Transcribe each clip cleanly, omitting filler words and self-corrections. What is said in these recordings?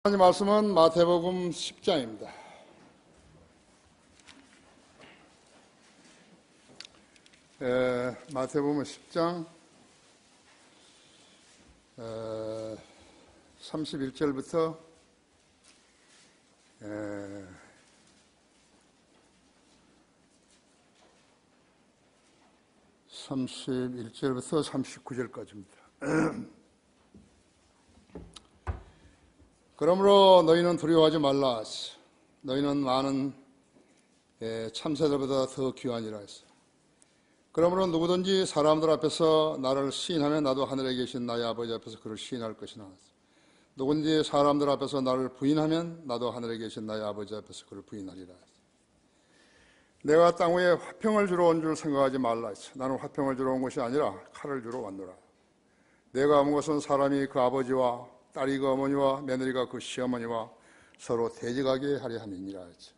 하나님 말씀은 마태복음 10장입니다. 마태복음 10장 31절부터 39절까지입니다. 그러므로 너희는 두려워하지 말라. 너희는 많은 참새들보다 더 귀하니라 했어. 그러므로 누구든지 사람들 앞에서 나를 시인하면 나도 하늘에 계신 나의 아버지 앞에서 그를 시인할 것이나, 누구든지 사람들 앞에서 나를 부인하면 나도 하늘에 계신 나의 아버지 앞에서 그를 부인하리라 했어. 내가 땅 위에 화평을 주러 온 줄 생각하지 말라 했어. 나는 화평을 주러 온 것이 아니라 칼을 주러 왔노라. 내가 온 것은 사람이 그 아버지와 딸이 그 어머니와 며느리가 그 시어머니와 서로 대적하게 하려 함이니라 했죠.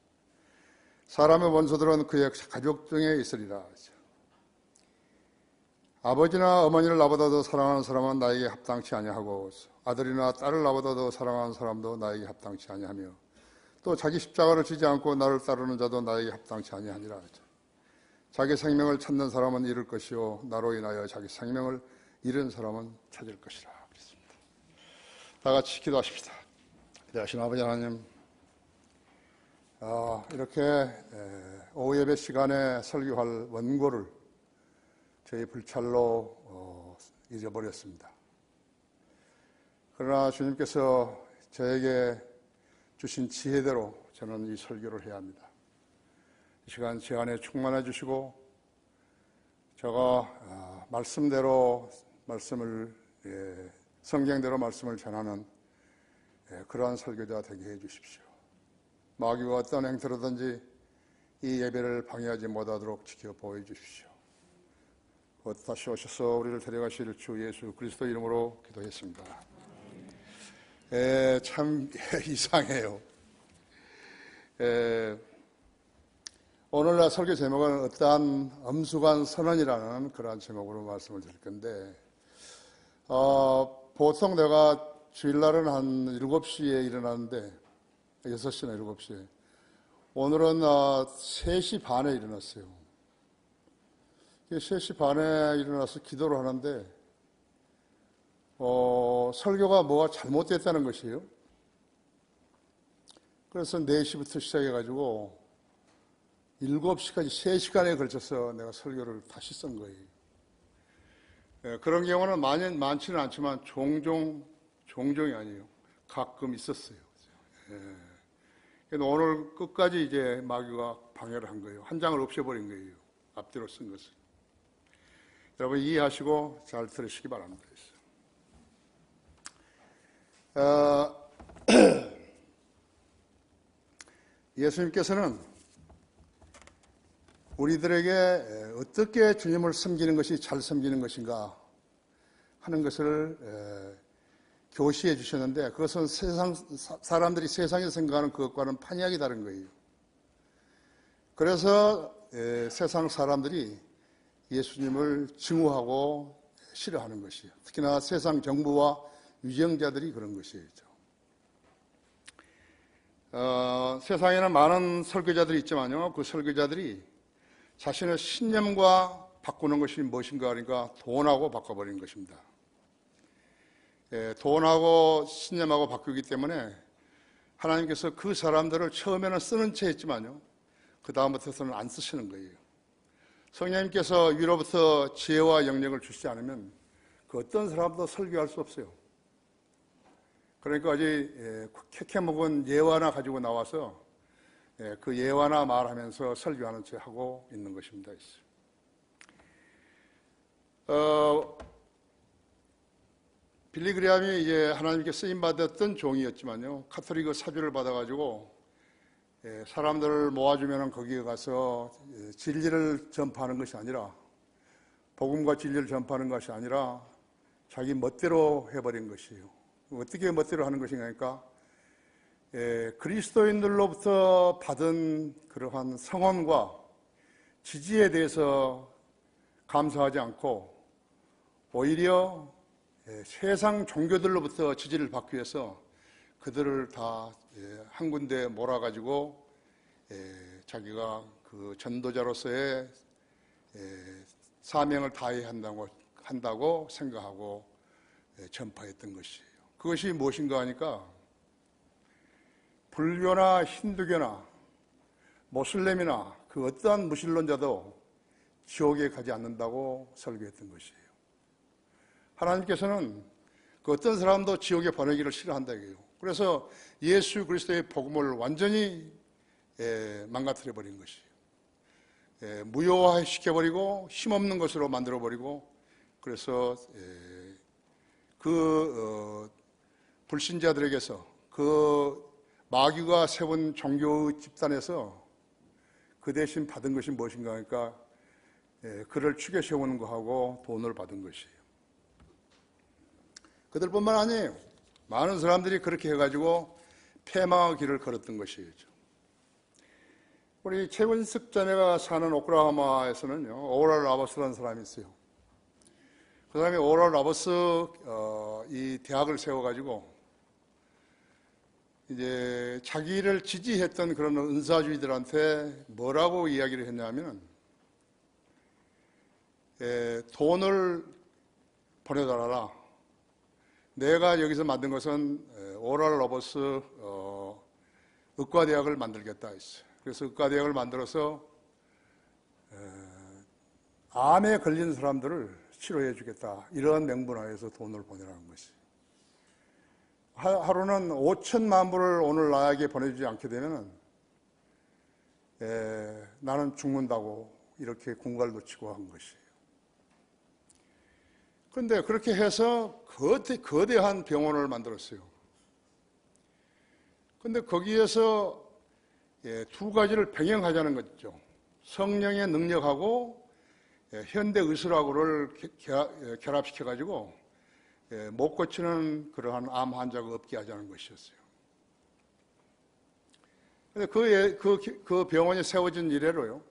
사람의 원수들은 그의 가족 중에 있으리라 했죠. 아버지나 어머니를 나보다 더 사랑하는 사람은 나에게 합당치 아니하고, 아들이나 딸을 나보다 더 사랑하는 사람도 나에게 합당치 아니하며, 또 자기 십자가를 지지 않고 나를 따르는 자도 나에게 합당치 아니하니라 했죠. 자기 생명을 찾는 사람은 잃을 것이요 나로 인하여 자기 생명을 잃은 사람은 찾을 것이라. 다 같이 기도하십시다. 기도하신 아버지 하나님, 이렇게 오후 예배 시간에 설교할 원고를 저희 불찰로 잊어버렸습니다. 그러나 주님께서 저에게 주신 지혜대로 저는 이 설교를 해야 합니다. 이 시간 제 안에 충만해 주시고, 제가 말씀대로 말씀을 성경대로 말씀을 전하는 그러한 설교자 되게 해 주십시오. 마귀가 어떤 행태로든지 이 예배를 방해하지 못하도록 지켜 보여 주십시오. 곧 다시 오셔서 우리를 데려가실 주 예수 그리스도 이름으로 기도했습니다. 참 이상해요. 오늘날 설교 제목은 어떠한 엄숙한 선언이라는 그러한 제목으로 말씀을 드릴 건데, 보통 내가 주일날은 한 7시에 일어나는데, 6시나 7시에. 오늘은 3시 반에 일어났어요. 3시 반에 일어나서 기도를 하는데, 설교가 뭐가 잘못됐다는 것이에요. 그래서 4시부터 시작해가지고 7시까지 3시간에 걸쳐서 내가 설교를 다시 쓴 거예요. 그런 경우는 많지는 않지만 종종이 아니에요. 가끔 있었어요. 오늘 끝까지 이제 마귀가 방해를 한 거예요. 한 장을 없애버린 거예요. 앞뒤로 쓴 것을. 여러분 이해하시고 잘 들으시기 바랍니다. 예수님께서는 우리들에게 어떻게 주님을 섬기는 것이 잘 섬기는 것인가 하는 것을 교시해 주셨는데, 그것은 사람들이 세상에서 생각하는 그것과는 판이하게 다른 거예요. 그래서 세상 사람들이 예수님을 증오하고 싫어하는 것이에요. 특히나 세상 정부와 위정자들이 그런 것이죠. 세상에는 많은 설교자들이 있지만요, 그 설교자들이 자신의 신념과 바꾸는 것이 무엇인가 하니까 돈하고 바꿔버린 것입니다. 돈하고 신념하고 바꾸기 때문에 하나님께서 그 사람들을 처음에는 쓰는 채 했지만요, 그 다음부터는 안 쓰시는 거예요. 성령님께서 위로부터 지혜와 영역을 주시지 않으면 그 어떤 사람도 설교할 수 없어요. 그러니까 아직 캐캐 먹은 예화나 가지고 나와서 그 예화나 말하면서 설교하는 채 하고 있는 것입니다. 빌리 그레함이 이제 하나님께 쓰임 받았던 종이었지만요, 카톨릭 사주를 받아가지고 사람들을 모아주면 거기에 가서 진리를 전파하는 것이 아니라, 복음과 진리를 전파하는 것이 아니라 자기 멋대로 해버린 것이에요. 어떻게 멋대로 하는 것인가 하니까, 그리스도인들로부터 받은 그러한 성원과 지지에 대해서 감사하지 않고 오히려 세상 종교들로부터 지지를 받기 위해서 그들을 다 한 군데 몰아가지고 자기가 그 전도자로서의 사명을 다해야 한다고 생각하고 전파했던 것이에요. 그것이 무엇인가 하니까 불교나 힌두교나 모슬렘이나 그 어떠한 무신론자도 지옥에 가지 않는다고 설교했던 것이에요. 하나님께서는 그 어떤 사람도 지옥에 보내기를 싫어한다 이거예요. 그래서 예수 그리스도의 복음을 완전히 망가뜨려 버린 것이에요. 무효화시켜버리고 힘없는 것으로 만들어버리고, 그래서 불신자들에게서 그 마귀가 세운 종교 집단에서 그 대신 받은 것이 무엇인가 하니까 그를 추겨 세우는 거하고 돈을 받은 것이에요. 그들뿐만 아니에요. 많은 사람들이 그렇게 해가지고 패망의 길을 걸었던 것이죠. 우리 최근석 자매가 사는 오클라호마에서는요, 오랄 라버스라는 사람이 있어요. 그 사람이 오랄 라버스 이 대학을 세워가지고 이제 자기를 지지했던 그런 은사주의들한테 뭐라고 이야기를 했냐면 돈을 보내달라. 내가 여기서 만든 것은 오랄 로버스 의과대학을 만들겠다 했어요. 그래서 의과대학을 만들어서 암에 걸린 사람들을 치료해 주겠다, 이런 명분하에서 돈을 보내라는 것이에요. 하루는 5천만 불을 오늘 나에게 보내주지 않게 되면 나는 죽는다고 이렇게 공갈도 치고 한 것이에요. 그런데 그렇게 해서 거대한 병원을 만들었어요. 그런데 거기에서 두 가지를 병행하자는 거죠. 성령의 능력하고 현대 의술학을 결합시켜가지고 못 고치는 그러한 암 환자가 없게 하자는 것이었어요. 그런데 그 병원이 세워진 이래로요,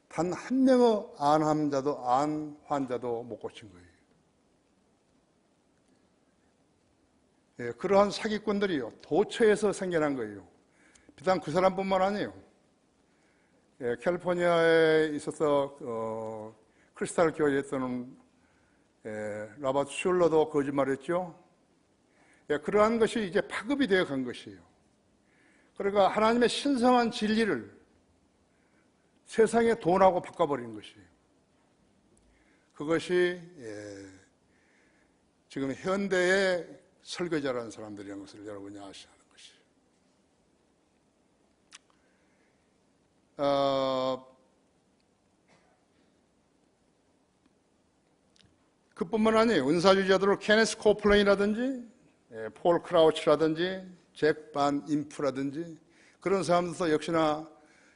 단 한 명의 암 환자도 못 고친 거예요. 그러한 사기꾼들이요, 도처에서 생겨난 거예요. 비단 그 사람뿐만 아니에요. 캘리포니아에 있어서 크리스탈 교회에 있던 라바트 슐러도 거짓말했죠. 그러한 것이 이제 파급이 되어 간 것이에요. 그러니까 하나님의 신성한 진리를 세상의 돈하고 바꿔버린 것이에요. 그것이 지금 현대의 설교자라는 사람들이라는 것을 여러분이 아셔야 하는 것이에요. 그뿐만 아니에요. 은사주의자들은 케네스 코플레인이라든지 폴 크라우치라든지 잭 반 임프라든지 그런 사람들도 역시나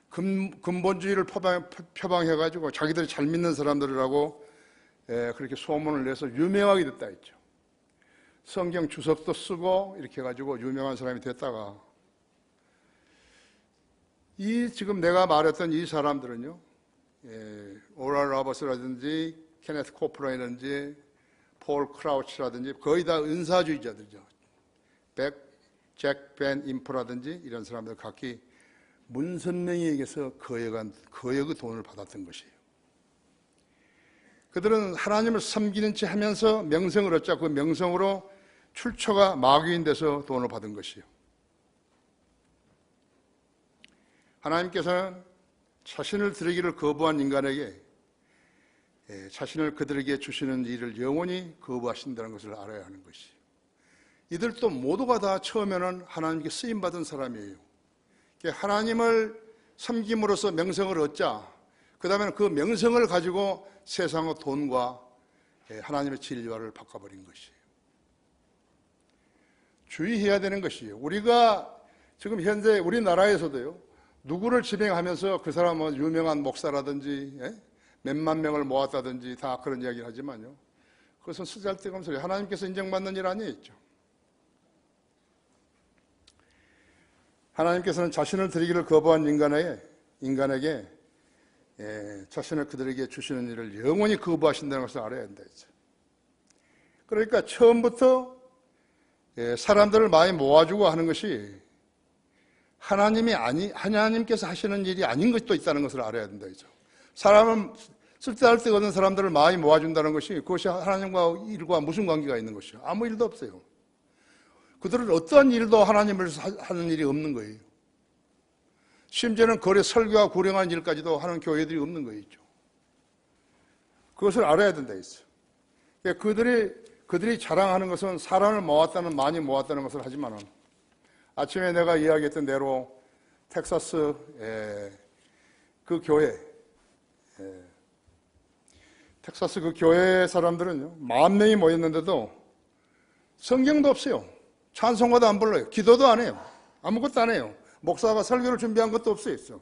근본주의를 표방해가지고 자기들이 잘 믿는 사람들이라고 그렇게 소문을 내서 유명하게 됐다 했죠. 성경 주석도 쓰고 이렇게 해가지고 유명한 사람이 됐다가, 지금 내가 말했던 이 사람들은요, 오랄 라버스라든지 케네스 코플레인이라든지 폴 크라우치라든지 거의 다 은사주의자들이죠. 잭 벤 임프라든지 이런 사람들 각기 문선명에게서 거액의 돈을 받았던 것이에요. 그들은 하나님을 섬기는 채 하면서 명성을 얻자 그 명성으로 출처가 마귀인 데서 돈을 받은 것이에요. 하나님께서는 자신을 드리기를 거부한 인간에게 자신을 그들에게 주시는 일을 영원히 거부하신다는 것을 알아야 하는 것이에요. 이들도 모두가 다 처음에는 하나님께 쓰임받은 사람이에요. 하나님을 섬김으로써 명성을 얻자, 그 다음에는 그 명성을 가지고 세상의 돈과 하나님의 진리와를 바꿔버린 것이에요. 주의해야 되는 것이에요. 우리가 지금 현재 우리나라에서도요, 누구를 지명하면서 그 사람은 유명한 목사라든지 몇만 명을 모았다든지 다 그런 이야기를 하지만요, 그것은 쓰잘데없는 소리. 하나님께서 인정받는 일 아니겠죠. 하나님께서는 자신을 드리기를 거부한 인간에게 자신을 그들에게 주시는 일을 영원히 거부하신다는 것을 알아야 한다 했죠. 그러니까 처음부터 사람들을 많이 모아주고 하는 것이 하나님께서 하시는 일이 아닌 것도 있다는 것을 알아야 된다. 사람은 쓸데할 데가 없는 사람들을 많이 모아준다는 것이 그것이 하나님과 일과 무슨 관계가 있는 것이요? 아무 일도 없어요. 그들은 어떠한 일도 하나님을 하는 일이 없는 거예요. 심지어는 거래 설교와 구령한 일까지도 하는 교회들이 없는 거죠. 그것을 알아야 된다 했어요. 그들이 자랑하는 것은 사람을 많이 모았다는 것을 하지만 아침에 내가 이야기했던 대로 텍사스 그 교회 텍사스 그 교회 사람들은요 10,000명이 모였는데도 성경도 없어요. 찬송가도 안 불러요. 기도도 안 해요. 아무것도 안 해요. 목사가 설교를 준비한 것도 없어요.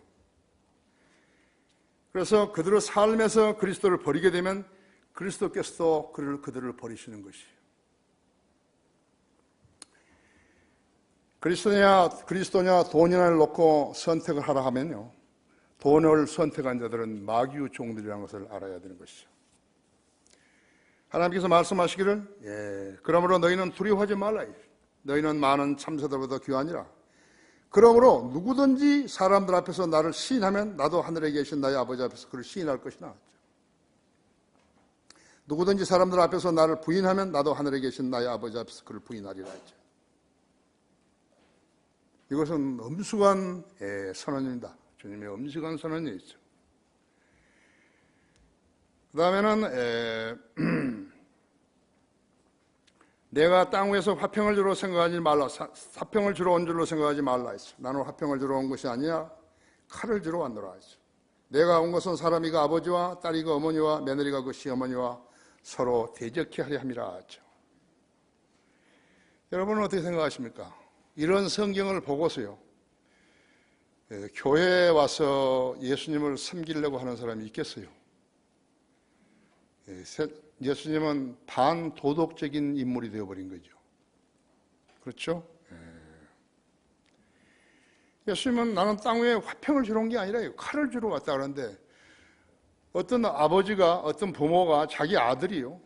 그래서 그들의 삶에서 그리스도를 버리게 되면 그리스도께서도 그들을 버리시는 것이에요. 그리스도냐 돈이냐를 놓고 선택을 하라 하면요 돈을 선택한 자들은 마귀의 종들이라는 것을 알아야 되는 것이죠. 하나님께서 말씀하시기를 그러므로 너희는 두려워하지 말라. 너희는 많은 참새들보다 귀하니라. 그러므로 누구든지 사람들 앞에서 나를 시인하면 나도 하늘에 계신 나의 아버지 앞에서 그를 시인할 것이나. 누구든지 사람들 앞에서 나를 부인하면 나도 하늘에 계신 나의 아버지 앞에서 그를 부인하리라 했죠. 이것은 엄숙한 선언입니다. 주님의 엄숙한 선언이죠. 그 다음에는 내가 땅 위에서 화평을 주러 생각하지 말라. 화평을 주러 온 줄로 생각하지 말라 했어. 나는 화평을 주러 온 것이 아니야 칼을 주러 왔노라 했어. 내가 온 것은 사람이가 아버지와 딸이가 어머니와 며느리가 그 시어머니와 서로 대적케 하려 함이라 했죠. 여러분은 어떻게 생각하십니까? 이런 성경을 보고서요 교회에 와서 예수님을 섬기려고 하는 사람이 있겠어요? 예수님은 반도덕적인 인물이 되어버린 거죠. 그렇죠? 예수님은 나는 땅 위에 화평을 주러 온 게 아니라 칼을 주러 왔다 그러는데 어떤 아버지가 어떤 부모가 자기 아들이요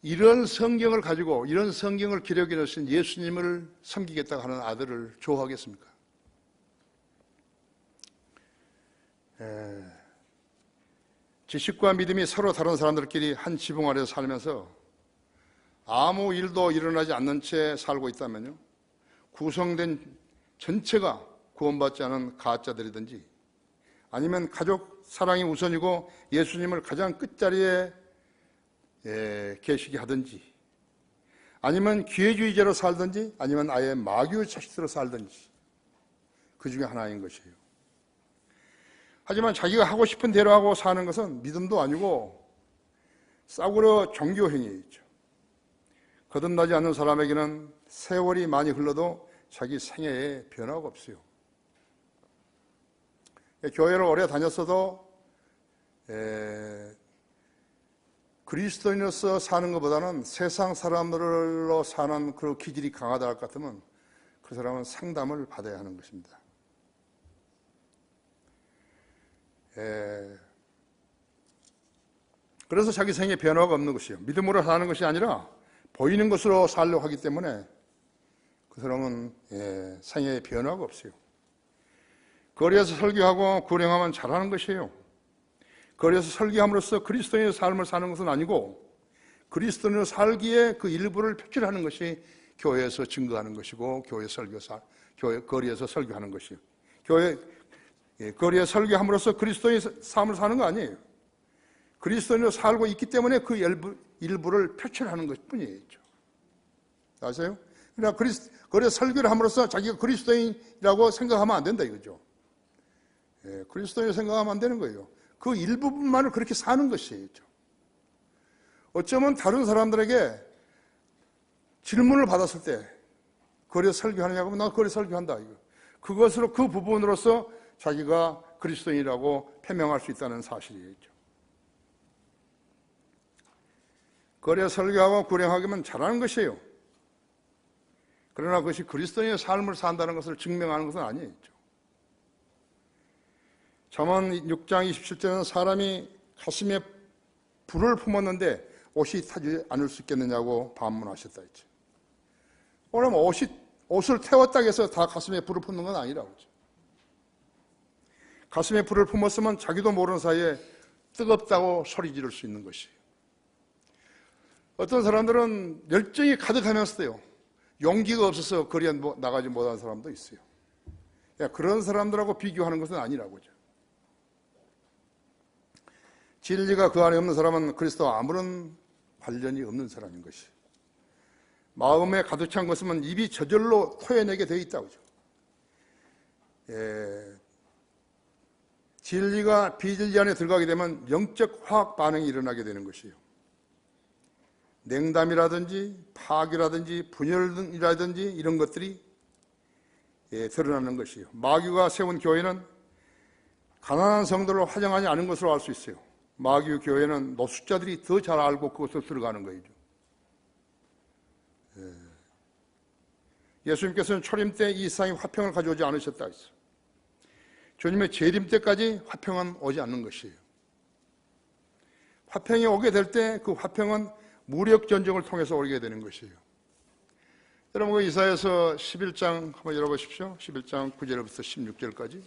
이런 성경을 가지고 이런 성경을 기록해 놓으신 예수님을 섬기겠다고 하는 아들을 좋아하겠습니까? 지식과 믿음이 서로 다른 사람들끼리 한 지붕 아래서 살면서 아무 일도 일어나지 않는 채 살고 있다면요 구성된 전체가 구원받지 않은 가짜들이든지 아니면 가족 사랑이 우선이고 예수님을 가장 끝자리에 계시게 하든지 아니면 기회주의자로 살든지 아니면 아예 마귀의 자식으로 살든지 그 중에 하나인 것이에요. 하지만 자기가 하고 싶은 대로 하고 사는 것은 믿음도 아니고 싸구려 종교행위이죠. 거듭나지 않는 사람에게는 세월이 많이 흘러도 자기 생애에 변화가 없어요. 교회를 오래 다녔어도 그리스도인으로서 사는 것보다는 세상 사람들로 사는 그 기질이 강하다 할 것 같으면 그 사람은 상담을 받아야 하는 것입니다. 그래서 자기 생에 변화가 없는 것이에요. 믿음으로 사는 것이 아니라 보이는 것으로 살려고 하기 때문에 그 사람은 생애에 변화가 없어요. 거리에서 설교하고 구령하면 잘하는 것이에요. 거리에서 설교함으로써 그리스도인의 삶을 사는 것은 아니고 그리스도인으로 살기에 그 일부를 표출하는 것이 교회에서 증거하는 것이고 거리에서 설교하는 것이에요. 거리에 설교함으로써 그리스도인의 삶을 사는 거 아니에요. 그리스도인으로 살고 있기 때문에 그 일부를 표출하는 것뿐이에요. 아세요? 그러나 거리에 설교를 함으로써 자기가 그리스도인이라고 생각하면 안 된다 이거죠. 그리스도인을 생각하면 안 되는 거예요. 그 일부분만을 그렇게 사는 것이에요. 어쩌면 다른 사람들에게 질문을 받았을 때 거리에 설교하느냐고 하면 나 거리에 설교한다 이거. 그것으로 그 부분으로서 자기가 그리스도인이라고 표명할 수 있다는 사실이에요. 거리에 설교하고 구령하기만 잘하는 것이에요. 그러나 그것이 그리스도인의 삶을 산다는 것을 증명하는 것은 아니에요. 잠언 6장 27절에는 사람이 가슴에 불을 품었는데 옷이 타지 않을 수 있겠느냐고 반문하셨다 했죠. 그러면 옷을 태웠다고 해서 다 가슴에 불을 품는 건 아니라고. 가슴에 불을 품었으면 자기도 모르는 사이에 뜨겁다고 소리 지를 수 있는 것이에요. 어떤 사람들은 열정이 가득하면서도요, 용기가 없어서 거리에 나가지 못하는 사람도 있어요. 그런 사람들하고 비교하는 것은 아니라고죠. 진리가 그 안에 없는 사람은 그리스도와 아무런 관련이 없는 사람인 것이에요. 마음에 가득 찬 것은 입이 저절로 토해내게 되어 있다고죠. 진리가 비진리 안에 들어가게 되면 영적 화학 반응이 일어나게 되는 것이에요. 냉담이라든지 파괴라든지 분열이라든지 이런 것들이 드러나는 것이에요. 마귀가 세운 교회는 가난한 성도를 환영하지 않은 것으로 알 수 있어요. 마귀 교회는 노숙자들이 더 잘 알고 그것으로 들어가는 거죠. 예수님께서는 초림 때 이 세상에 화평을 가져오지 않으셨다 했어요. 주님의 재림 때까지 화평은 오지 않는 것이에요. 화평이 오게 될 때 그 화평은 무력 전쟁을 통해서 오게 되는 것이에요. 여러분, 그 이사야서 11장 한번 열어보십시오. 11장 9절부터 16절까지.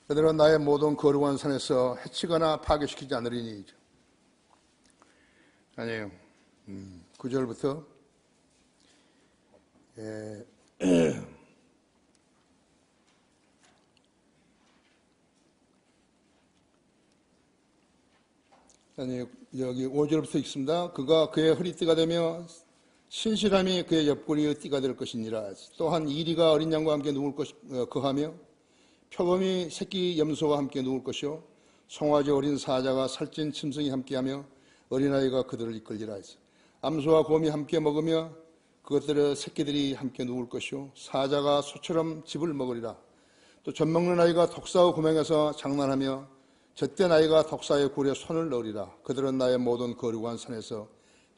그들은 나의 모든 거룩한 산에서 해치거나 파괴시키지 않으리니. 아니에요. 9절부터 아니, 여기 5절부터 읽습니다. 그가 그의 허리띠가 되며 신실함이 그의 옆구리의 띠가 될 것이니라. 또한 이리가 어린 양과 함께 누울 거하며 표범이 새끼 염소와 함께 누울 것이요 송아지 어린 사자가 살찐 짐승이 함께하며 어린아이가 그들을 이끌리라 했어. 암소와 곰이 함께 먹으며 그것들의 새끼들이 함께 누울 것이요 사자가 소처럼 즙을 먹으리라. 또 젖먹는 아이가 독사의 구멍에서 장난하며 젖된 아이가 독사의 굴에 손을 넣으리라. 그들은 나의 모든 거룩한 산에서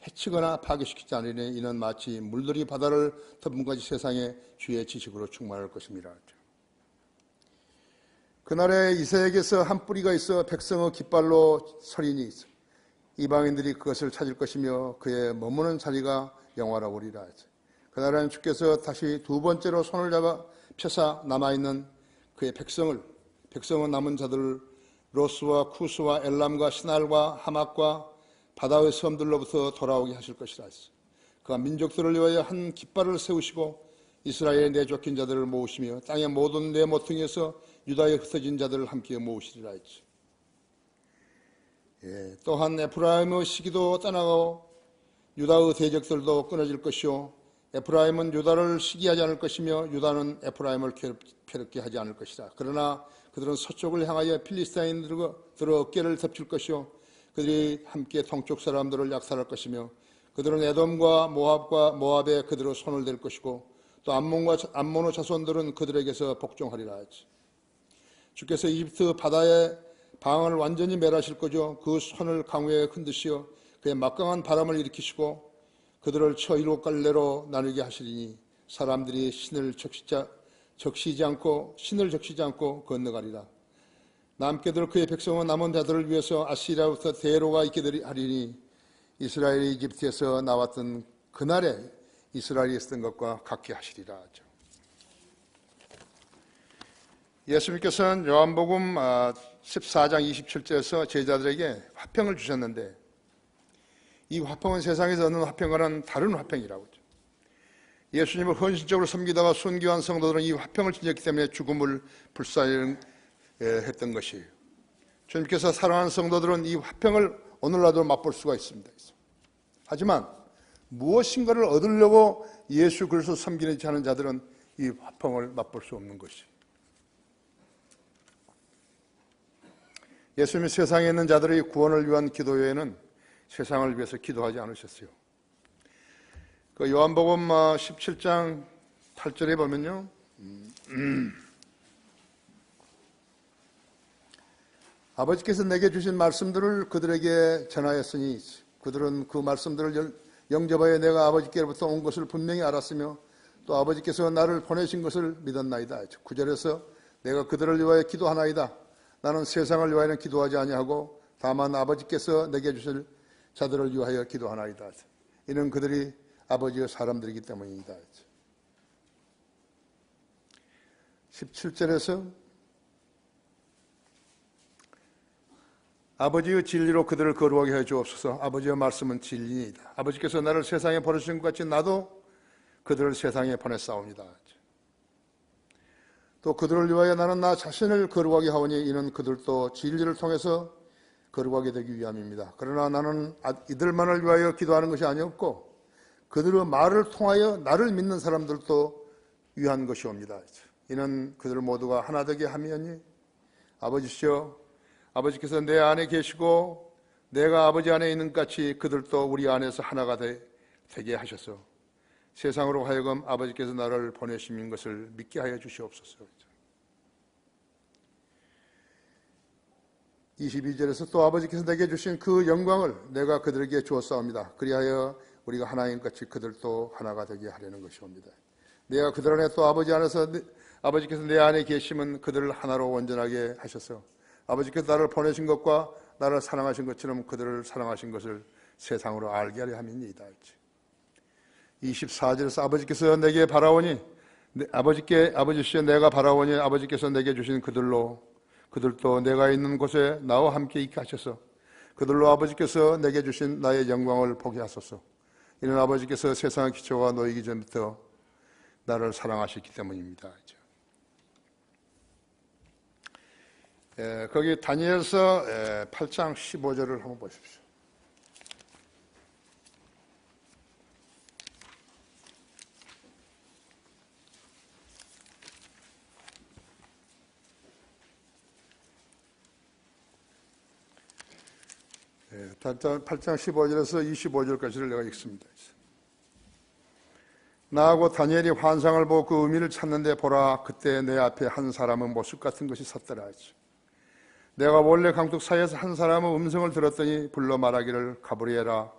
해치거나 파괴시키지 않으니 이는 마치 물들이 바다를 덮은같이 세상에 주의 지식으로 충만할 것입니다. 그날에 이새에게서 한 뿌리가 있어 백성의 깃발로 서리니 있어. 이방인들이 그것을 찾을 것이며 그의 머무는 자리가 영화로우리라. 그날에는 주께서 다시 두 번째로 손을 잡아 펴사 남아있는 그의 백성은 남은 자들을 로스와 쿠스와 엘람과 시날과 하맛과 바다의 섬들로부터 돌아오게 하실 것이라. 그가 민족들을 위하여 한 깃발을 세우시고 이스라엘에 내쫓긴 자들을 모으시며 땅의 모든 내 모퉁이에서 유다에 흩어진 자들을 함께 모으시리라 했지. 또한 에프라임의 시기도 떠나고 유다의 대적들도 끊어질 것이요 에프라임은 유다를 시기하지 않을 것이며 유다는 에프라임을 괴롭게 하지 않을 것이다. 그러나 그들은 서쪽을 향하여 필리스타인들의 어깨를 덮칠 것이요 그들이 함께 동쪽 사람들을 약탈할 것이며 그들은 에돔과 모압에 그들의 손을 댈 것이고 또 암몬의 자손들은 그들에게서 복종하리라 했지. 주께서 이집트 바다의 방언을 완전히 멸하실 거죠. 그 손을 강우에 흔드시어 그의 막강한 바람을 일으키시고 그들을 쳐 일곱 갈래로 나누게 하시리니 사람들이 신을 적시지 않고 건너가리라. 남게들 그의 백성은 남은 자들을 위해서 아시리아부터 대로가 있게 하리니 이스라엘이 이집트에서 나왔던 그날에 이스라엘이 있었던 것과 같게 하시리라. 예수님께서는 요한복음 14장 27절에서 제자들에게 화평을 주셨는데 이 화평은 세상에서 얻는 화평과는 다른 화평이라고 하죠. 예수님을 헌신적으로 섬기다가 순교한 성도들은 이 화평을 지녔기 때문에 죽음을 불사했던 것이에요. 주님께서 사랑하는 성도들은 이 화평을 오늘날도 맛볼 수가 있습니다. 하지만 무엇인가를 얻으려고 예수 그리스도 섬기지 않은 자들은 이 화평을 맛볼 수 없는 것이에요. 예수님이 세상에 있는 자들의 구원을 위한 기도 외에는 세상을 위해서 기도하지 않으셨어요. 그 요한복음 17장 8절에 보면요. 아버지께서 내게 주신 말씀들을 그들에게 전하였으니 그들은 그 말씀들을 영접하여 내가 아버지께로부터 온 것을 분명히 알았으며 또 아버지께서 나를 보내신 것을 믿었나이다. 9절에서 내가 그들을 위하여 기도하나이다. 나는 세상을 위하여는 기도하지 아니하고 다만 아버지께서 내게 주실 자들을 위하여 기도하나이다. 이는 그들이 아버지의 사람들이기 때문이다. 17절에서 아버지의 진리로 그들을 거룩하게 해 주옵소서. 아버지의 말씀은 진리이다. 아버지께서 나를 세상에 보내신 것 같이 나도 그들을 세상에 보냈사옵니다. 또 그들을 위하여 나는 나 자신을 거룩하게 하오니 이는 그들도 진리를 통해서 거룩하게 되기 위함입니다. 그러나 나는 이들만을 위하여 기도하는 것이 아니었고 그들의 말을 통하여 나를 믿는 사람들도 위한 것이옵니다. 이는 그들 모두가 하나 되게 함이오니 아버지시여 아버지께서 내 안에 계시고 내가 아버지 안에 있는 것 같이 그들도 우리 안에서 하나가 되게 하셔서 세상으로 하여금 아버지께서 나를 보내신 것을 믿게 하여 주시옵소서. 22절에서 또 아버지께서 내게 주신 그 영광을 내가 그들에게 주었사옵니다. 그리하여 우리가 하나인 같이 그들도 하나가 되게 하려는 것이옵니다. 내가 그들 안에 또 아버지 안에서 아버지께서 내 안에 계시면 그들을 하나로 온전하게 하셔서 아버지께서 나를 보내신 것과 나를 사랑하신 것처럼 그들을 사랑하신 것을 세상으로 알게 하려 함이니이다. 24절에서 아버지께서 내게 바라오니 아버지시여 내가 바라오니 아버지께서 내게 주신 그들도 내가 있는 곳에 나와 함께 있게 하셔서 그들로 아버지께서 내게 주신 나의 영광을 보게 하소서. 이는 아버지께서 세상의 기초가 놓이기 전부터 나를 사랑하셨기 때문입니다. 거기 다니엘서 8장 15절을 한번 보십시오. 예, 8장 15절에서 25절까지를 내가 읽습니다. 나하고 다니엘이 환상을 보고 그 의미를 찾는데 보라 그때 내 앞에 한 사람은 모습 같은 것이 섰더라. 내가 원래 강둑 사이에서 한 사람의 음성을 들었더니 불러 말하기를 가브리엘아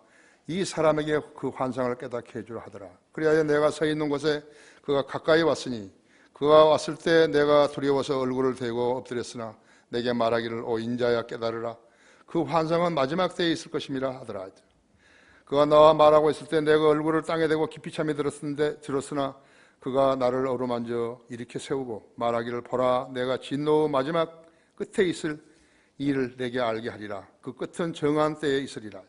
이 사람에게 그 환상을 깨닫게 해주라 하더라. 그리하여 내가 서 있는 곳에 그가 가까이 왔으니 그가 왔을 때 내가 두려워서 얼굴을 대고 엎드렸으나 내게 말하기를 오 인자야 깨달으라 그 환상은 마지막 때에 있을 것임이라 하더라. 그가 나와 말하고 있을 때 내가 얼굴을 땅에 대고 깊이 잠이 들었으나 그가 나를 어루만져 일으켜 세우고 말하기를 보라 내가 진노의 마지막 끝에 있을 일을 내게 알게 하리라. 그 끝은 정한 때에 있으리라.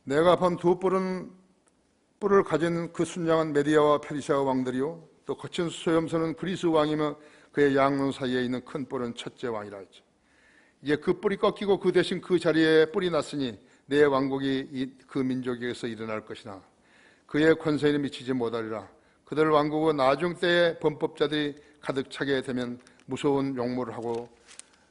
내가 본 두 뿔을 가진 그 순양은 메디아와 페르시아 왕들이요 또 거친 소염소는 그리스 왕이며 그의 양눈 사이에 있는 큰 뿔은 첫째 왕이라 했죠. 이제 그 뿔이 꺾이고 그 대신 그 자리에 뿔이 났으니 내 왕국이 그 민족에게서 일어날 것이나 그의 권세에는 미치지 못하리라. 그들 왕국은 나중 때에 범법자들이 가득 차게 되면 무서운 용모를 하고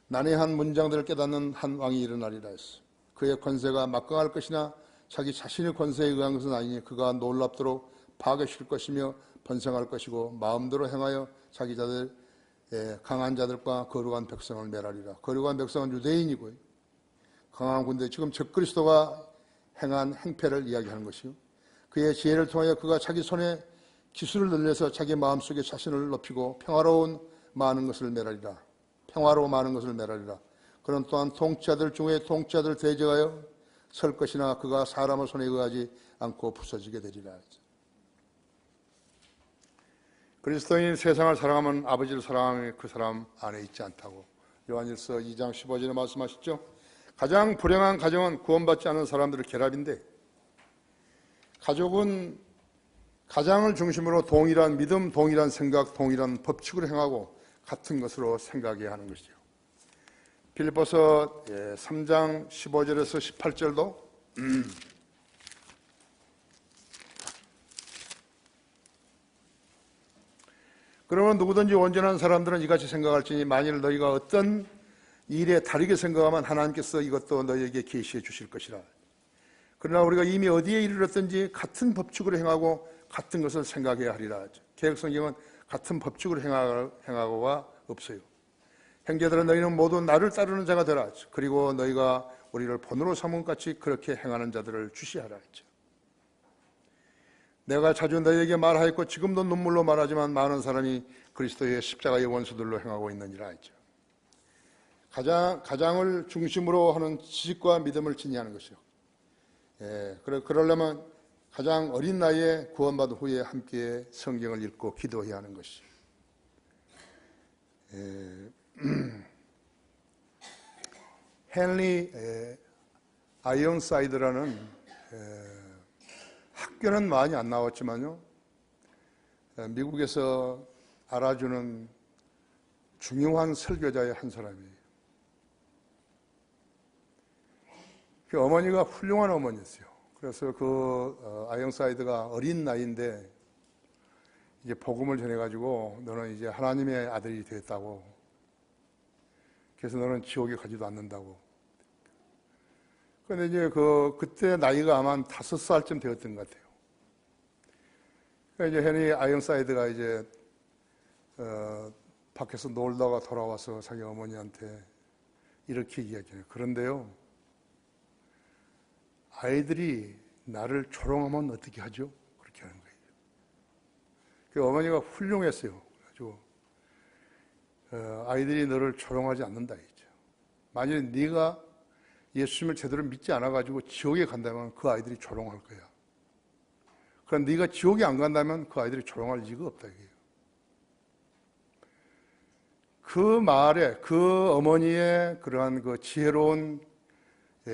난해한 문장들을 깨닫는 한 왕이 일어나리라 했어. 그의 권세가 막강할 것이나 자기 자신의 권세에 의한 것은 아니니 그가 놀랍도록 파괴실 것이며 번성할 것이고 마음대로 행하여 자기 자들 강한 자들과 거룩한 백성을 멸하리라. 거룩한 백성은 유대인이고요. 강한 군대 지금 적그리스도가 행한 행패를 이야기하는 것이요. 그의 지혜를 통하여 그가 자기 손에 기술을 늘려서 자기 마음속에 자신을 높이고 평화로운 많은 것을 멸하리라. 평화로 많은 것을 멸하리라. 그는 또한 통치자들 중에 통치자들 대적하여 설 것이나 그가 사람의 손에 의하지 않고 부서지게 되리라. 그리스도인이 세상을 사랑하면 아버지를 사랑하면 그 사람 안에 있지 않다고 요한일서 2장 15절에 말씀하셨죠. 가장 불행한 가정은 구원받지 않은 사람들의 결합인데 가족은 가장을 중심으로 동일한 믿음, 동일한 생각, 동일한 법칙으로 행하고 같은 것으로 생각해야 하는 것이죠. 빌립보서 3장 15절에서 18절도 그러면 누구든지 온전한 사람들은 이같이 생각할지니 만일 너희가 어떤 일에 다르게 생각하면 하나님께서 이것도 너희에게 계시해 주실 것이라. 그러나 우리가 이미 어디에 이르렀든지 같은 법칙으로 행하고 같은 것을 생각해야 하리라. 개혁성경은 같은 법칙으로 행하고가 없어요. 형제들아 너희는 모두 나를 따르는 자가 되라. 그리고 너희가 우리를 본으로 삼은 같이 그렇게 행하는 자들을 주시하라. 내가 자주 너에게 말하였고 지금도 눈물로 말하지만 많은 사람이 그리스도의 십자가의 원수들로 행하고 있느니라 했죠. 가장을 중심으로 하는 지식과 믿음을 지니하는 것이요. 그러려면 가장 어린 나이에 구원받은 후에 함께 성경을 읽고 기도해야 하는 것이. 헨리 아이언사이드라는 학교는 많이 안 나왔지만요, 미국에서 알아주는 중요한 설교자의 한 사람이에요. 그 어머니가 훌륭한 어머니였어요. 그래서 아이언사이드가 어린 나이인데 이제 복음을 전해가지고 너는 이제 하나님의 아들이 되었다고. 그래서 너는 지옥에 가지도 않는다고. 그런데 이제 그때 나이가 아마 5살쯤 되었던 것 같아요. 그러니까 이제 헨리 아이언사이드가 이제 밖에서 놀다가 돌아와서 자기 어머니한테 이렇게 이야기해요. 그런데요, 아이들이 나를 조롱하면 어떻게 하죠? 그렇게 하는 거예요. 그 어머니가 훌륭했어요. 그래가지고 아이들이 너를 조롱하지 않는다 했죠. 만약에 네가 예수님을 제대로 믿지 않아가지고 지옥에 간다면 그 아이들이 조롱할 거야. 그럼 네가 지옥에 안 간다면 그 아이들이 조롱할 이유가 없다 이게요. 그 말에 그 어머니의 그러한 그 지혜로운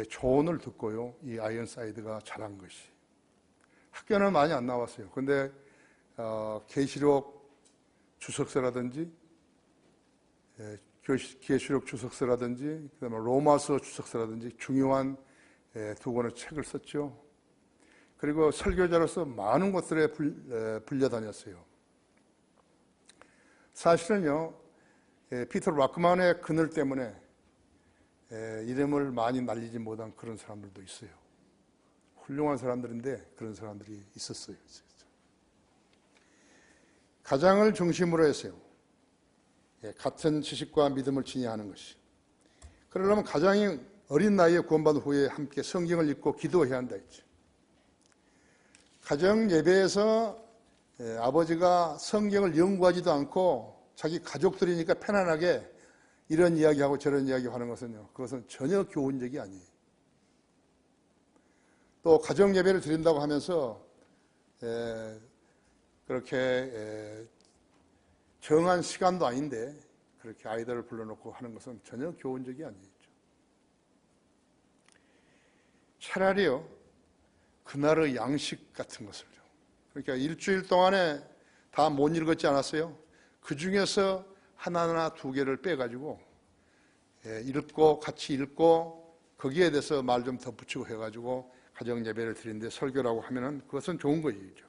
조언을 듣고요, 이 아이언사이드가 자란 것이. 학교는 많이 안 나왔어요. 근데 계시록 주석서라든지 계시록 주석서라든지 그다음에 로마서 주석서라든지 중요한 두 권의 책을 썼죠. 그리고 설교자로서 많은 곳들에 불려다녔어요. 사실은요, 피터 락만의 그늘 때문에 이름을 많이 날리지 못한 그런 사람들도 있어요. 훌륭한 사람들인데 그런 사람들이 있었어요. 가장을 중심으로 했어요. 같은 지식과 믿음을 지니하는 것이. 그러려면 가장이 어린 나이에 구원받은 후에 함께 성경을 읽고 기도해야 한다 했죠. 가정 예배에서 아버지가 성경을 연구하지도 않고 자기 가족들이니까 편안하게 이런 이야기하고 저런 이야기하는 것은요, 그것은 전혀 교훈적이 아니에요. 또 가정 예배를 드린다고 하면서 그렇게 정한 시간도 아닌데 그렇게 아이들을 불러놓고 하는 것은 전혀 교훈적이 아니죠. 차라리요, 그날의 양식 같은 것을요. 그러니까 일주일 동안에 다 못 읽었지 않았어요? 그 중에서 하나나 두 개를 빼가지고 읽고 같이 읽고 거기에 대해서 말 좀 덧붙이고 해가지고 가정 예배를 드리는데 설교라고 하면은 그것은 좋은 것이죠.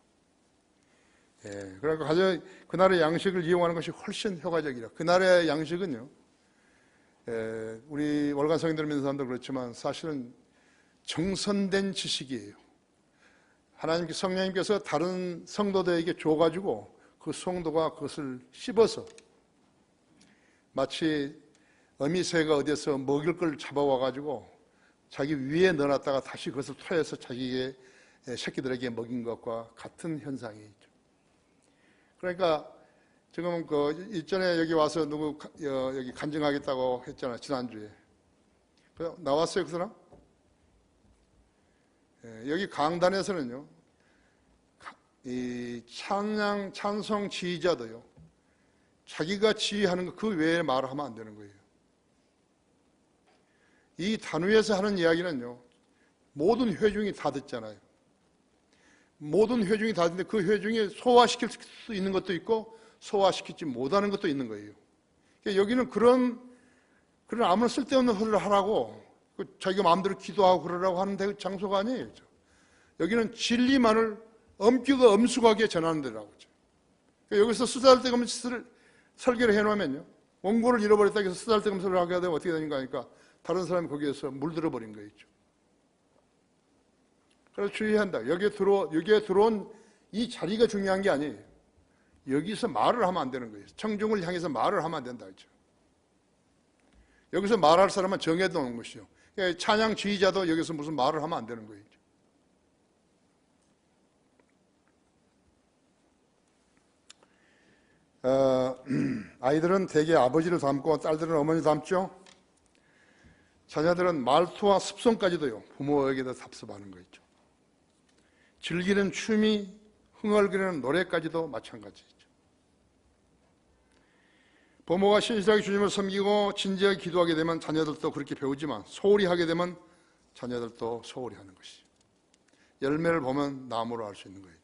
그러니까 그날의 양식을 이용하는 것이 훨씬 효과적이라. 그날의 양식은요, 우리 월간 성인들 믿는 사람도 그렇지만 사실은 정선된 지식이에요. 하나님께 성령님께서 다른 성도들에게 줘가지고 그 성도가 그것을 씹어서 마치 어미새가 어디에서 먹일 걸 잡아와가지고 자기 위에 넣어놨다가 다시 그것을 토해서 자기의 새끼들에게 먹인 것과 같은 현상이죠. 그러니까 지금 일전에 여기 와서 누구 여기 간증하겠다고 했잖아요. 지난주에. 나왔어요, 그 사람? 여기 강단에서는요, 이 찬송 지휘자도요, 자기가 지휘하는 것 그 외에 말을 하면 안 되는 거예요. 이 단위에서 하는 이야기는요, 모든 회중이 다 듣잖아요. 모든 회중이 다 듣는데 그 회중이 소화시킬 수 있는 것도 있고 소화시키지 못하는 것도 있는 거예요. 그러니까 여기는 그런 아무런 쓸데없는 소리를 하라고 자기가 마음대로 기도하고 그러라고 하는 장소가 아니에요. 여기는 진리만을 엄격하고 엄숙하게 전하는 데라고. 그러니까 여기서 쓰잘데없는 설계를 해놓으면요, 원고를 잃어버렸다 해서 쓰잘데없는 소리를 하게 되면 어떻게 되는가 하니까 다른 사람이 거기에서 물들어 버린 거죠. 그래서 주의한다. 여기에 들어온 이 자리가 중요한 게 아니에요. 여기서 말을 하면 안 되는 거예요. 청중을 향해서 말을 하면 안 된다. 그렇죠? 여기서 말할 사람은 정해 놓은 것이요. 그러니까 찬양 지휘자도 여기서 무슨 말을 하면 안 되는 거예요. 아이들은 대개 아버지를 닮고 딸들은 어머니 닮죠. 자녀들은 말투와 습성까지도요 부모에게도 답습하는 거 있죠. 즐기는 취미, 흥얼거리는 노래까지도 마찬가지죠. 부모가 신실하게 주님을 섬기고 진지하게 기도하게 되면 자녀들도 그렇게 배우지만 소홀히 하게 되면 자녀들도 소홀히 하는 것이죠. 열매를 보면 나무로 알 수 있는 거죠.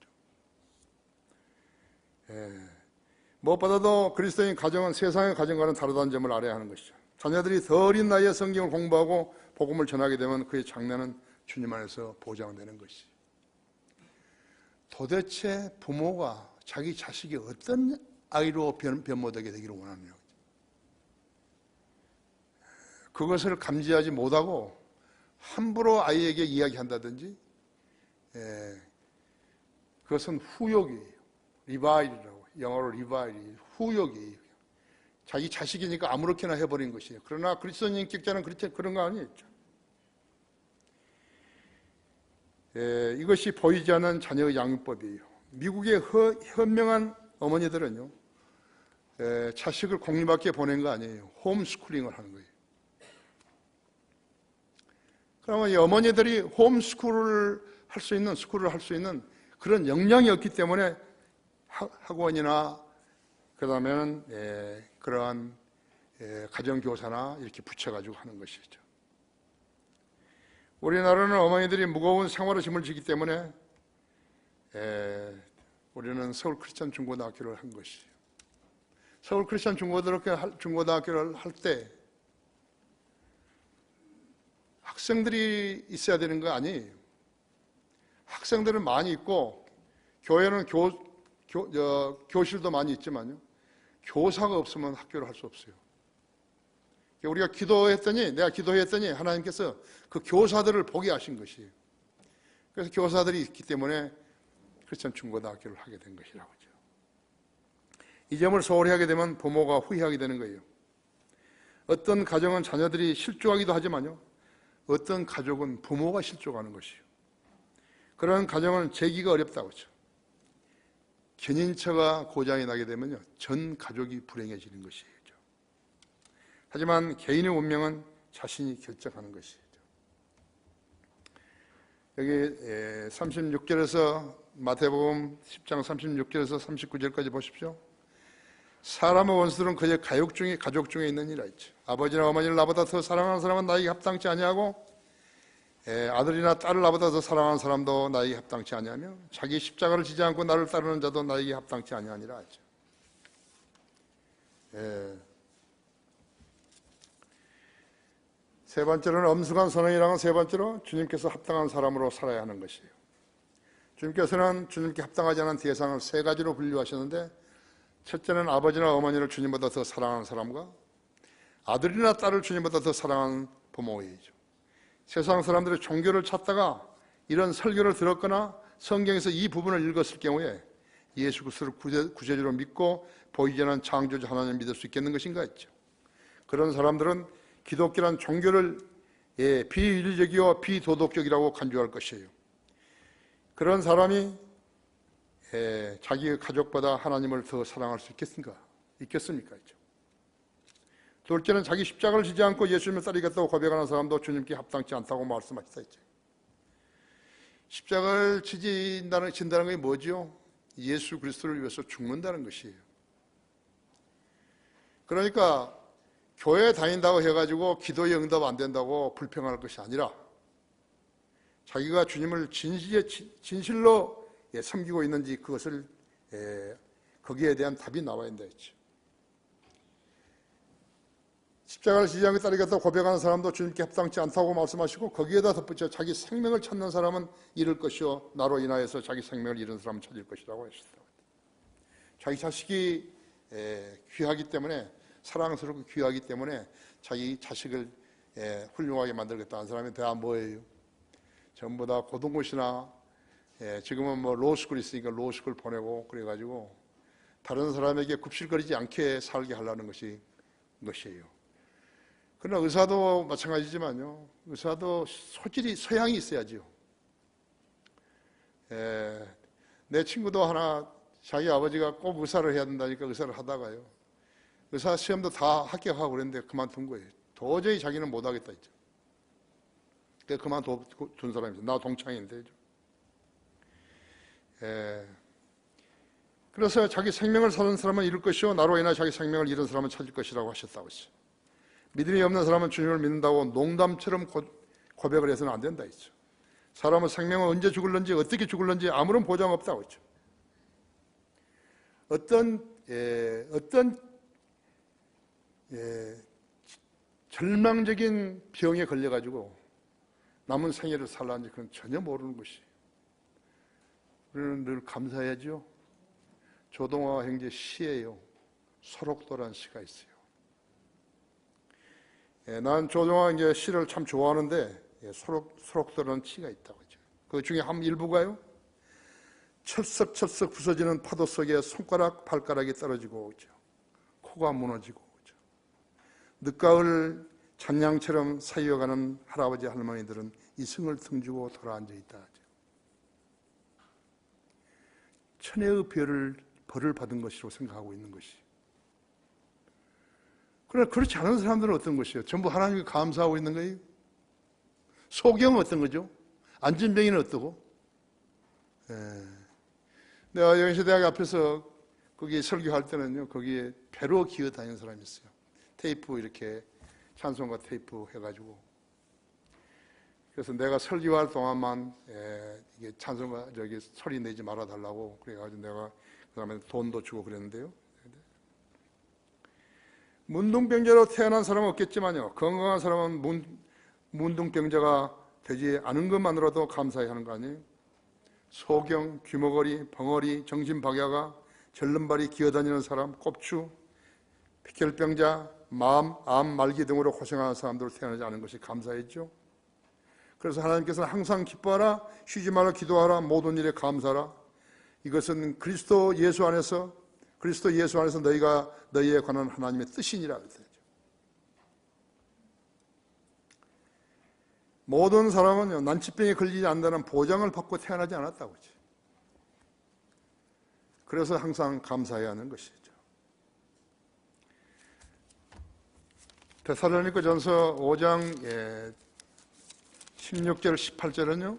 무엇보다도 그리스도인 가정은 세상의 가정과는 다르다는 점을 알아야 하는 것이죠. 자녀들이 더 어린 나이에 성경을 공부하고 복음을 전하게 되면 그의 장래는 주님 안에서 보장되는 것이죠. 도대체 부모가 자기 자식이 어떤 아이로 변모되게 되기를 원하느냐. 그것을 감지하지 못하고 함부로 아이에게 이야기한다든지, 그것은 후욕이에요. 리바일이라고, 영어로 리바일이 후욕이에요. 자기 자식이니까 아무렇게나 해버린 것이에요. 그러나 그리스도인 인격자는 그런 거 아니었죠. 이것이 보이지 않는 자녀의 양육법이에요. 미국의 현명한 어머니들은요, 자식을 공립학교에 보낸 거 아니에요. 홈스쿨링을 하는 거예요. 그러면 이 어머니들이 홈스쿨을 할 수 있는 그런 역량이 없기 때문에 학원이나 그 다음에는 그러한 가정교사나 이렇게 붙여가지고 하는 것이죠. 우리나라는 어머니들이 무거운 생활의 짐을 지기 때문에 우리는 서울 크리스천 중고등학교를 한 것이에요. 서울 크리스천 중고등학교를 할 때 학생들이 있어야 되는 거 아니에요. 학생들은 많이 있고 교회는 교실도 많이 있지만요, 교사가 없으면 학교를 할 수 없어요. 우리가 내가 기도했더니 하나님께서 그 교사들을 보게 하신 것이에요. 그래서 교사들이 있기 때문에 크리스천 중고등학교를 하게 된 것이라고 하죠. 이 점을 소홀히 하게 되면 부모가 후회하게 되는 거예요. 어떤 가정은 자녀들이 실족하기도 하지만요, 어떤 가족은 부모가 실족하는 것이에요. 그런 가정은 재기가 어렵다고 하죠. 견인처가 고장이 나게 되면요, 전 가족이 불행해지는 것이죠. 하지만 개인의 운명은 자신이 결정하는 것이죠. 여기 36절에서 마태복음 10장 36절에서 39절까지 보십시오. 사람의 원수들은 그의 가족 중에 있느니라 했죠. 아버지나 어머니를 나보다 더 사랑하는 사람은 나에게 합당치 아니하고, 아들이나 딸을 나보다 더 사랑하는 사람도 나에게 합당치 아니하며, 자기 십자가를 지지 않고 나를 따르는 자도 나에게 합당치 아니하니라 하죠. 세 번째로는 엄숙한 선행이라는 세 번째로 주님께서 합당한 사람으로 살아야 하는 것이에요. 주님께서는 주님께 합당하지 않은 대상을 세 가지로 분류하셨는데, 첫째는 아버지나 어머니를 주님보다 더 사랑하는 사람과 아들이나 딸을 주님보다 더 사랑하는 부모이죠. 세상 사람들이 종교를 찾다가 이런 설교를 들었거나 성경에서 이 부분을 읽었을 경우에 예수 그리스도를 구세주로 믿고 보이지 않는 창조주 하나님을 믿을 수 있겠는 것인가 했죠. 그런 사람들은 기독교란 종교를 비윤리적이고 비도덕적이라고 간주할 것이에요. 그런 사람이 자기의 가족보다 하나님을 더 사랑할 수 있겠습니까? 있죠. 둘째는 자기 십자가를 지지 않고 예수님을 따르겠다고 고백하는 사람도 주님께 합당치 않다고 말씀하셨죠. 십자가를 진다는 게 뭐죠? 예수 그리스도를 위해서 죽는다는 것이에요. 그러니까 교회 다닌다고 해가지고 기도에 응답 안 된다고 불평할 것이 아니라, 자기가 주님을 진실로 섬기고 있는지 그것을 거기에 대한 답이 나와야 된다 했죠. 십자가를 지지 않고 따르겠다고 고백하는 사람도 주님께 합당치 않다고 말씀하시고, 거기에다 덧붙여 자기 생명을 찾는 사람은 잃을 것이요 나로 인하여서 자기 생명을 잃은 사람은 찾을 것이라고 하셨다. 자기 자식이 귀하기 때문에, 사랑스럽고 귀하기 때문에 자기 자식을 훌륭하게 만들겠다는 사람에 대한 뭐예요? 전부 다 고등고시나 지금은 뭐 로스쿨이 있으니까 로스쿨 보내고 그래가지고 다른 사람에게 굽실거리지 않게 살게 하려는 것이에요. 그러나 의사도 마찬가지지만요, 의사도 소질이 소양이 있어야죠. 내 친구도 하나 자기 아버지가 꼭 의사를 해야 된다니까 의사를 하다가요, 의사 시험도 다 합격하고 그랬는데 그만둔 거예요. 도저히 자기는 못하겠다 했죠. 그래서 그만둔 사람이 있어요. 나 동창인데. 그래서 자기 생명을 사는 사람은 잃을 것이요 나로 인해 자기 생명을 잃은 사람은 찾을 것이라고 하셨다고 했어요. 믿음이 없는 사람은 주님을 믿는다고 농담처럼 고백을 해서는 안 된다 했죠. 사람은 생명은 언제 죽을는지 어떻게 죽을는지 아무런 보장 없다고 했죠. 어떤 절망적인 병에 걸려가지고 남은 생애를 살라는지 그건 전혀 모르는 것이. 우리는 늘 감사해야죠. 조동화 형제 시예요. 소록도라는 시가 있어요. 난 조동화 형제 시를 참 좋아하는데 소록도라는 시가 있다고 하죠. 그 중에 한 일부가요. 철썩철썩 부서지는 파도 속에 손가락 발가락이 떨어지고 오죠. 코가 무너지고 오죠. 늦가을 잔향처럼 사이어가는 할아버지 할머니들은 이승을 등지고 돌아앉아 있다 하죠. 천혜의 벌을 받은 것이라고 생각하고 있는 것이. 그러나 그렇지 않은 사람들은 어떤 것이에요? 전부 하나님께 감사하고 있는 거예요? 소경은 어떤 거죠? 안진병이는 어떠고? 내가 영시대학 앞에서 거기 설교할 때는요, 거기에 배로 기어 다니는 사람이 있어요. 테이프 이렇게 찬송가 테이프 해가지고. 그래서 내가 설교할 동안만 이게 찬송가 소리 내지 말아 달라고 그래가지고 내가 그 다음에 돈도 주고 그랬는데요. 문둥병자로 태어난 사람은 없겠지만요, 건강한 사람은 문둥병자가 되지 않은 것만으로도 감사해야 하는 거 아니에요? 소경, 귀머거리, 벙어리, 정신박야가, 절름발이 기어다니는 사람, 꼽추, 폐결병자, 암, 말기 등으로 고생하는 사람들을 태어나지 않은 것이 감사했죠. 그래서 하나님께서는 항상 기뻐하라, 쉬지 말라, 기도하라, 모든 일에 감사하라. 이것은 그리스도 예수 안에서 너희에 관한 하나님의 뜻이니라 그랬죠. 모든 사람은 난치병에 걸리지 않는다는 보장을 받고 태어나지 않았다고 그러죠. 그래서 항상 감사해야 하는 것이죠. 데살로니가전서 5장 16절 18절은요.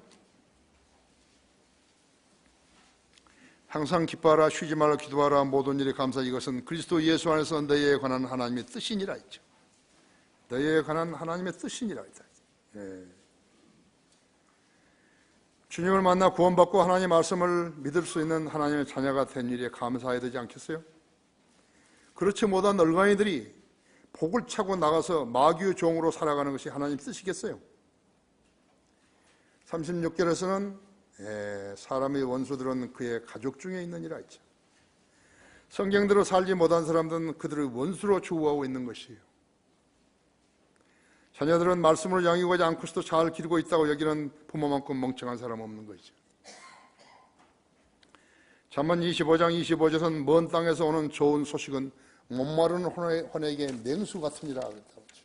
항상 기뻐하라, 쉬지 말라, 기도하라, 모든 일에 감사하라. 이것은 그리스도 예수 안에서 너희에 관한 하나님의 뜻이니라 했죠. 너희에 관한 하나님의 뜻이니라 했죠. 주님을 만나 구원받고 하나님의 말씀을 믿을 수 있는 하나님의 자녀가 된 일에 감사해야 되지 않겠어요? 그렇지 못한 얼간이들이 복을 차고 나가서 마귀의 종으로 살아가는 것이 하나님 뜻이겠어요? 36절에서는 사람의 원수들은 그의 가족 중에 있느니라 했죠. 성경대로 살지 못한 사람들은 그들의 원수로 추구하고 있는 것이에요. 자녀들은 말씀을 양육하지 않고서도 잘 기르고 있다고 여기는 부모만큼 멍청한 사람 없는 것이죠. 잠언 25장 25절에서는 먼 땅에서 오는 좋은 소식은 목마른 혼에게 맹수 같으니라 그랬다고 했죠.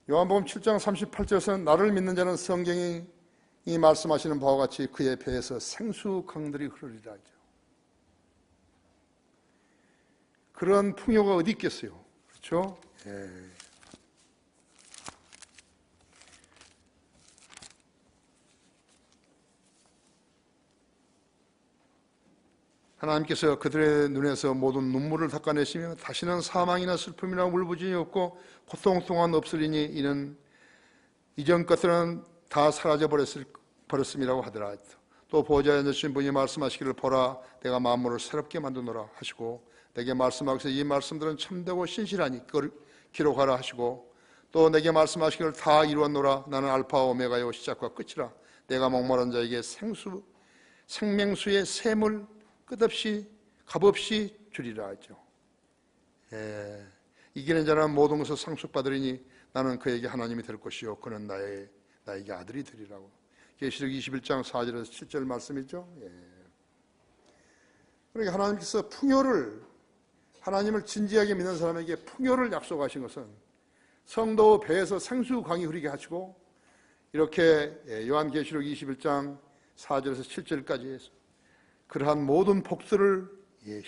요한복음 7장 38절에서는 나를 믿는 자는 성경이 말씀하시는 바와 같이 그의 배에서 생수 강들이 흐르리라 하죠. 그런 풍요가 어디 있겠어요? 그렇죠? 하나님께서 그들의 눈에서 모든 눈물을 닦아내시며 다시는 사망이나 슬픔이나 울부짖음이 없고 고통 또한 없으리니 이는 이전 것들은 다 사라져 버렸음이라고 하더라. 또 보좌에 앉으신 분이 말씀하시기를 보라 내가 만물을 새롭게 만드노라 하시고 내게 말씀하시기를 이 말씀들은 참되고 신실하니 그걸 기록하라 하시고 또 내게 말씀하시기를 다 이루었노라 나는 알파와 오메가요 시작과 끝이라 내가 목마른 자에게 생명수의 샘을 끝없이 값없이 주리라 하죠. 이기는 자는 모든 것을 상속받으리니 나는 그에게 하나님이 될 것이요 그는 나에게 아들이 되리라고. 계시록 21장 4절에서 7절 말씀이죠. 그러니까 하나님께서 하나님을 진지하게 믿는 사람에게 풍요를 약속하신 것은 성도 배에서 생수강이 흐르게 하시고 이렇게 요한계시록 21장 4절에서 7절까지 해서 그러한 모든 복들을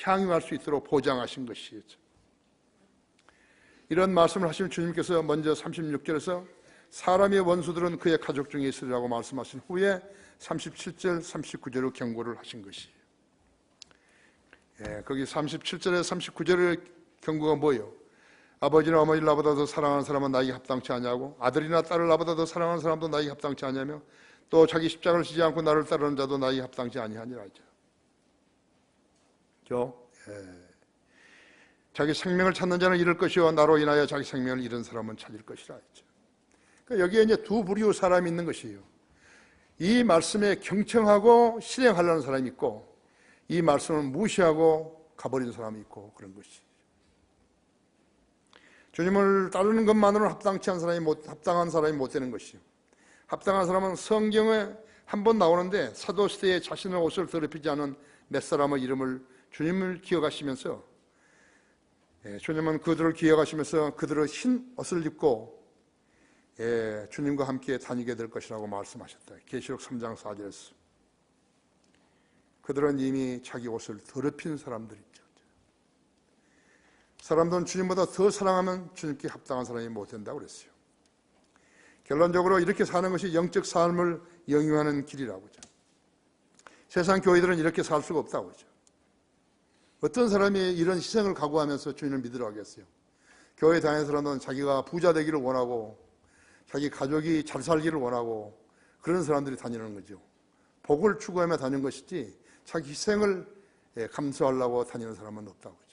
향유할 수 있도록 보장하신 것이죠. 이런 말씀을 하신 주님께서 먼저 36절에서 사람의 원수들은 그의 가족 중에 있으리라고 말씀하신 후에 37절, 39절로 경고를 하신 것이에요. 거기 37절에 39절의 경고가 뭐예요? 아버지나 어머니를 나보다 더 사랑하는 사람은 나에게 합당치 않냐고, 아들이나 딸을 나보다 더 사랑하는 사람도 나에게 합당치 않냐며, 또 자기 십자가를 지지 않고 나를 따르는 자도 나에게 합당치 아니하니라 하죠. 자기 생명을 찾는 자는 잃을 것이요 나로 인하여 자기 생명을 잃은 사람은 찾을 것이라 했죠. 그러니까 여기에 이제 두 부류의 사람이 있는 것이에요. 이 말씀에 경청하고 실행하려는 사람이 있고, 이 말씀을 무시하고 가버린 사람이 있고, 그런 것이죠. 주님을 따르는 것만으로는 합당한 사람이 못 되는 것이요. 합당한 사람은 성경에 한 번 나오는데 사도시대에 자신의 옷을 더럽히지 않은 몇 사람의 이름을 주님을 기억하시면서, 주님은 그들을 기억하시면서 그들의 흰 옷을 입고 주님과 함께 다니게 될 것이라고 말씀하셨다. 계시록 3장 4절에서. 그들은 이미 자기 옷을 더럽힌 사람들이죠. 사람들은 주님보다 더 사랑하면 주님께 합당한 사람이 못 된다고 그랬어요. 결론적으로 이렇게 사는 것이 영적 삶을 영위하는 길이라고 하죠. 세상 교회들은 이렇게 살 수가 없다고 하죠. 어떤 사람이 이런 희생을 각오하면서 주님을 믿으러 가겠어요? 교회 다니는 사람은 자기가 부자 되기를 원하고 자기 가족이 잘 살기를 원하고 그런 사람들이 다니는 거죠. 복을 추구하며 다니는 것이지 자기 희생을 감수하려고 다니는 사람은 없다고 하죠.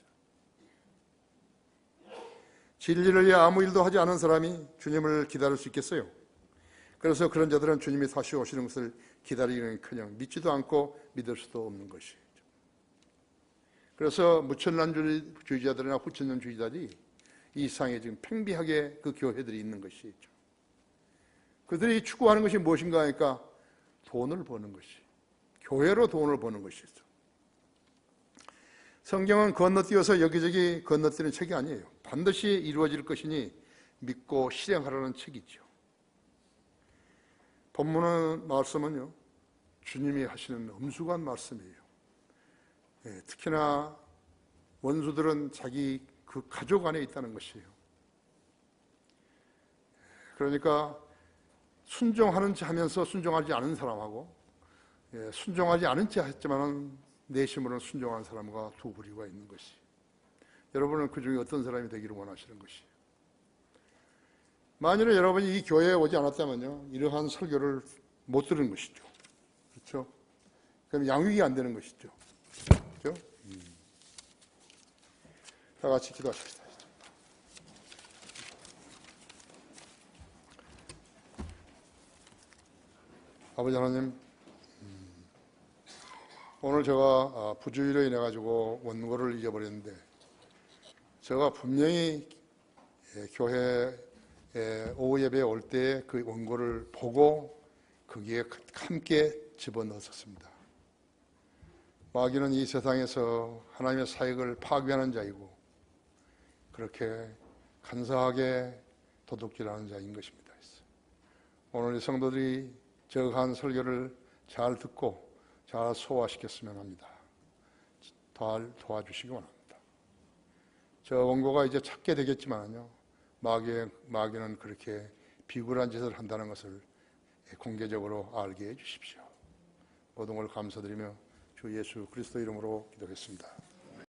진리를 위해 아무 일도 하지 않은 사람이 주님을 기다릴 수 있겠어요? 그래서 그런 자들은 주님이 다시 오시는 것을 기다리는커녕 믿지도 않고 믿을 수도 없는 것이죠. 그래서 무천년주의자들이나 후천년주의자들이 이 세상에 지금 팽비하게 그 교회들이 있는 것이죠. 그들이 추구하는 것이 무엇인가 하니까 돈을 버는 것이, 교회로 돈을 버는 것이죠. 성경은 건너뛰어서 여기저기 건너뛰는 책이 아니에요. 반드시 이루어질 것이니 믿고 실행하라는 책이죠. 본문의 말씀은요, 주님이 하시는 엄숙한 말씀이에요. 특히나 원수들은 자기 그 가족 안에 있다는 것이에요. 그러니까 순종하는 체 하면서 순종하지 않은 사람하고, 순종하지 않은 체 했지만 내심으로는 순종하는 사람과 두 부류가 있는 것이. 여러분은 그 중에 어떤 사람이 되기를 원하시는 것이. 만일에 여러분이 이 교회에 오지 않았다면요, 이러한 설교를 못 들은 것이죠. 그렇죠? 그럼 양육이 안 되는 것이죠. 그렇죠? 다 같이 기도하십시다. 아버지 하나님, 오늘 제가 부주의로 인해 가지고 원고를 잊어버렸는데, 제가 분명히 교회 오후 예배에 올 때 그 원고를 보고 거기에 함께 집어넣었습니다. 마귀는 이 세상에서 하나님의 사역을 파괴하는 자이고 그렇게 간사하게 도둑질하는 자인 것입니다. 오늘 이 성도들이 저한 설교를 잘 듣고 잘 소화시켰으면 합니다. 도와주시기 원합니다. 저 원고가 이제 찾게 되겠지만요, 마귀는 그렇게 비굴한 짓을 한다는 것을 공개적으로 알게 해주십시오. 모든 걸 감사드리며 주 예수 그리스도 이름으로 기도했습니다.